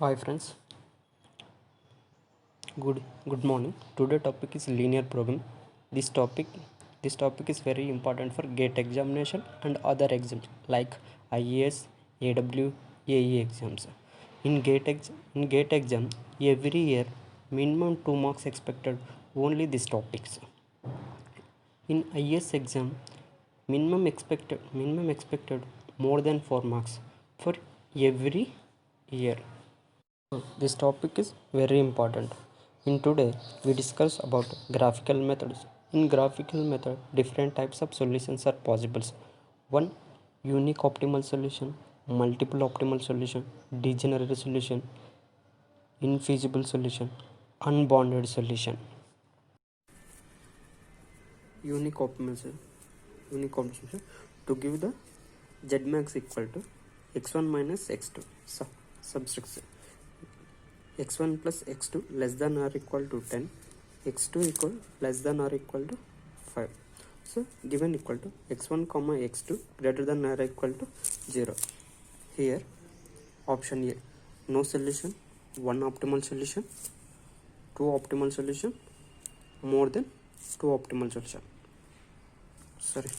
Hi friends, good morning. Today topic is linear programming. This topic this topic is very important for GATE examination and other exams like IAS, AW, AE exams. In GATE exam every year minimum 2 marks expected only these topics. In IAS exam minimum expected more than 4 marks for every year. This topic is very important. In today, we discuss about graphical methods. In graphical method, different types of solutions are possible. One, unique optimal solution, multiple optimal solution, degenerate solution, infeasible solution, unbounded solution. Unique optimal solution to give the z max equal to x1 minus x2 subtract x1 plus x2 less than or equal to 10, x2 equal less than or equal to 5. So given equal to x1 comma x2 greater than or equal to 0. Here option A, no solution, one optimal solution, two optimal solution, more than two optimal solution. Sorry,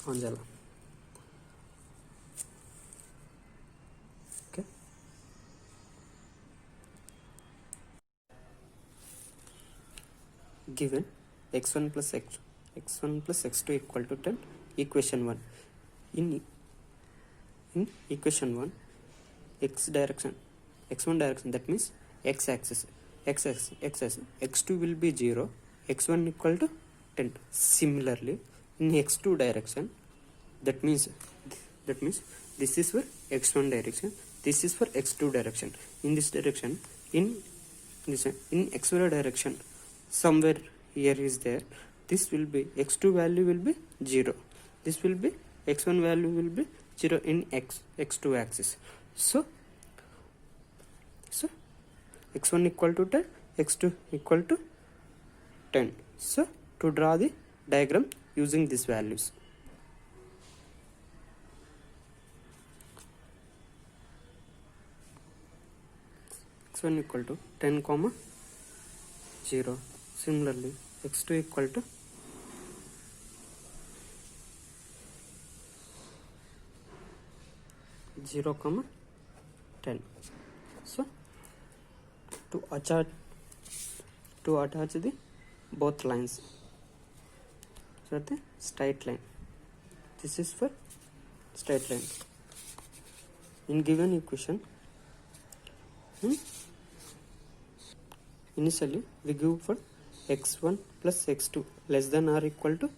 Anjala. Okay. Given x1 plus x2 equal to 10, equation 1. In equation 1, x1 direction, that means x axis, x2 will be 0, x1 equal to 10. Similarly, in x2 direction, that means this is for x1 direction, this is for x2 direction. In this direction, in xy direction, somewhere here is there, this will be x2 value will be 0, this will be x1 value will be 0 in x2 axis. So x1 equal to 10, x2 equal to 10. So to draw the diagram using these values, x1 equal to 10 comma 0. Similarly, x2 equal to 0 comma 10. So to attach the both lines, so the straight line, this is for straight line. In given equation, initially we give for x1 plus x2 less than or equal to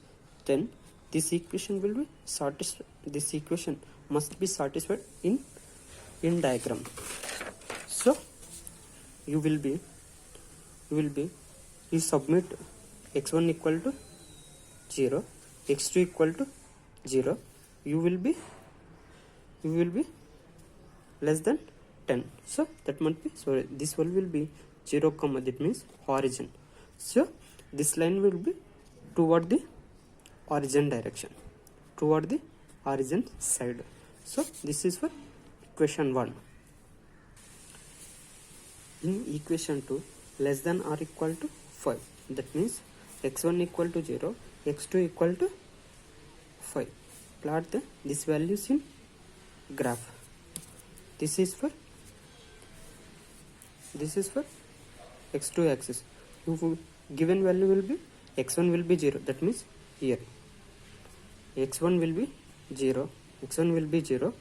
10. This equation will be satisfied. This equation must be satisfied in diagram. So you submit x1 equal to 0, x2 equal to 0. You will be less than 10. So that must be, sorry, this one will be 0 comma, that means origin. So this line will be toward the origin direction, toward the origin side. So this is for equation 1. In equation 2, less than or equal to 5, that means x1 equal to 0, x2 equal to 5. Plot these values in graph. This is for x2 axis. Given value will be x1 will be 0, that means here x1 will be 0, x1 will be 0,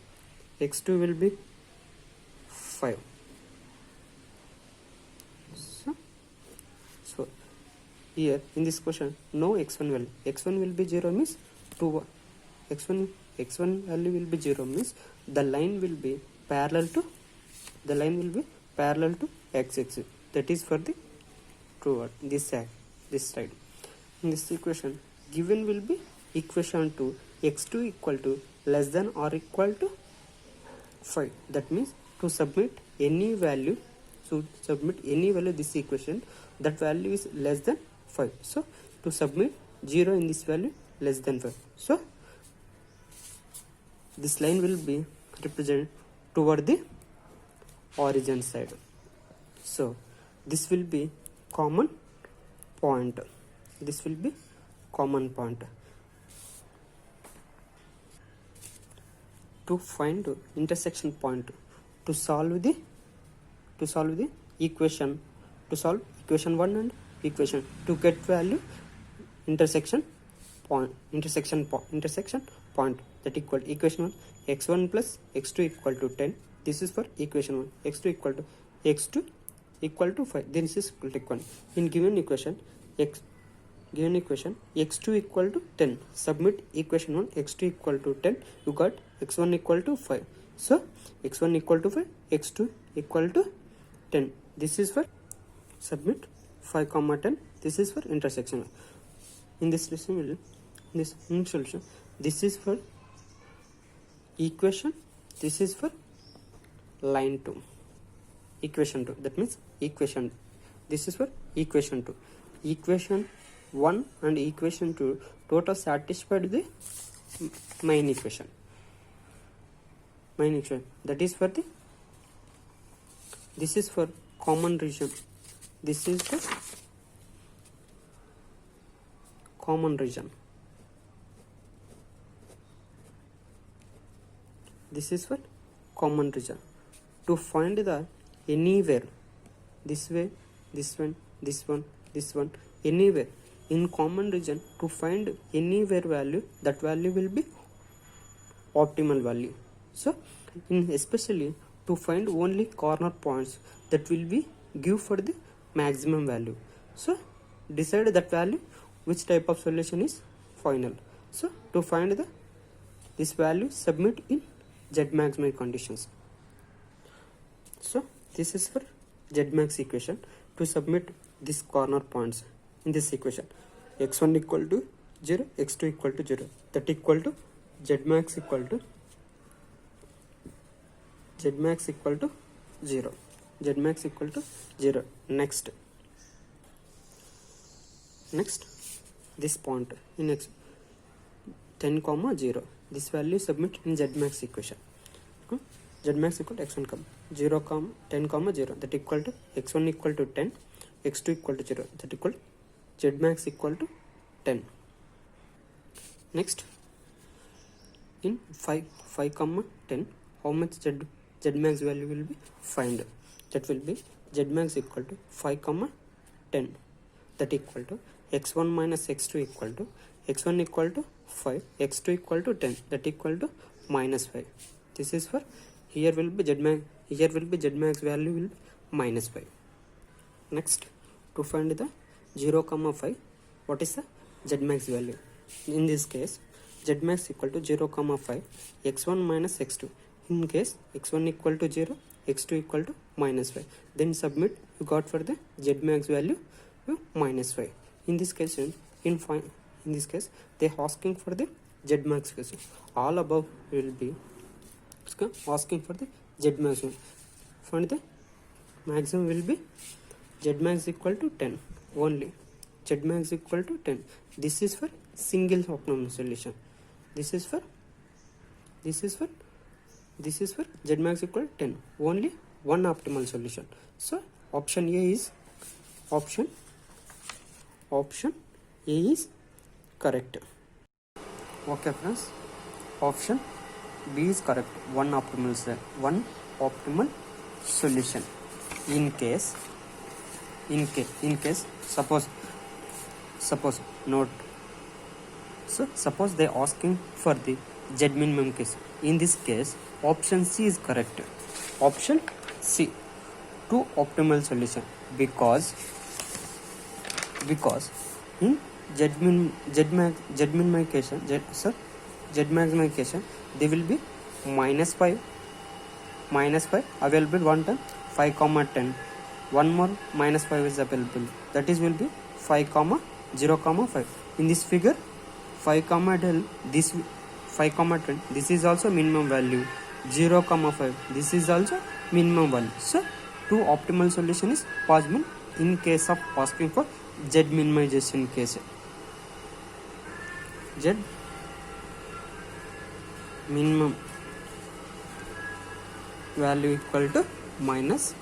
x2 will be 5. So here in this question, no x1 value, x1 will be 0 means x1 value will be 0 means the line will be parallel to x-axis, that is for the toward this side. In this equation, given will be equation 2, x2 equal to less than or equal to 5. That means to submit any value, this equation, that value is less than 5. So to submit 0 in this value less than 5. So this line will be represented toward the origin side. So this will be common point. This will be common point. To find intersection point, to solve the equation, to solve equation 1 and equation to get value intersection point that equal to equation 1 x1 plus x2 equal to 10. This is for equation 1. x2 equal to 5. This is equal to 1. In given equation x2 equal to 10. Submit equation 1 x2 equal to 10. You got x1 equal to 5. So x1 equal to 5, x2 equal to 10. This is for submit 5 comma 10. This is for intersection. In this solution, this is for equation. This is for line 2. Equation 2. That means equation. This is for equation 2. Equation 1 and equation 2 total satisfied the main equation. That is for the. This is for common region. This is the common region. This is for common region. To find the anywhere, this way, this one, anywhere in common region, to find anywhere value, that value will be optimal value. So especially to find only corner points, that will be give for the maximum value. So decide that value, which type of solution is final. So to find this value, submit in Z maximum conditions. So this is for Z max equation. To submit this corner points in this equation, x1 equal to 0, x2 equal to 0, that equal to Z max equal to 0. Z max equal to 0. Next this point in x 10 comma 0, this value submit in Z max equation. Z max equal to x1 comma 0 comma 10 comma 0, that equal to x1 equal to 10, x2 equal to 0, that equal Z max equal to 10. Next in 5 comma 10, how much Z max value will be find? That will be Z max equal to 5 comma 10, that equal to x1 minus x2 equal to x1 equal to 5, x2 equal to 10, that equal to minus 5. This is for here will be Z max value will be minus 5. Next, to find the 0 comma 5, what is the Z max value? In this case, Z max equal to 0 comma 5, x1 minus x2. In case x1 equal to 0, x2 equal to minus 5. Then submit, you got for the Z max value minus 5. In this case, they asking for the Z max value. All above will be asking for the Z max. Find the maximum will be Z max equal to 10 only. Z max equal to 10. This is for single optimum solution. This is for Z max equal to 10. Only one optimal solution. So option A is correct. Okay friends, option B is correct. One optimal solution. In case suppose note. So suppose they asking for the Z minimum case. In this case, option C is correct. Option C, two optimal solution, because in Z maximization, they will be minus 5 available one time, 5 comma 10. One more minus 5 is available. That is will be 5 comma 0 comma 5. In this figure, 5 comma 10, this 5 comma 10, this is also minimum value. 0 comma 5, this is also minimum value. So two optimal solution is possible in case of asking for Z minimization case. Z minimum value equal to minus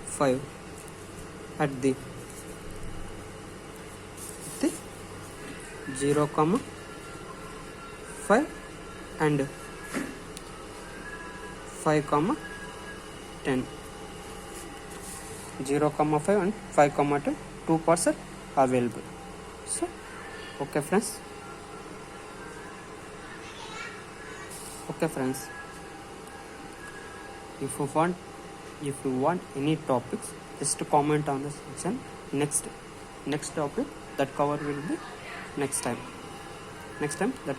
5 at the 0, 5 and 5, 10. 0, 5 and 5, 10. 2 parts are available. So okay friends, if you want any topics, just comment on the section. Next topic that cover will be next time that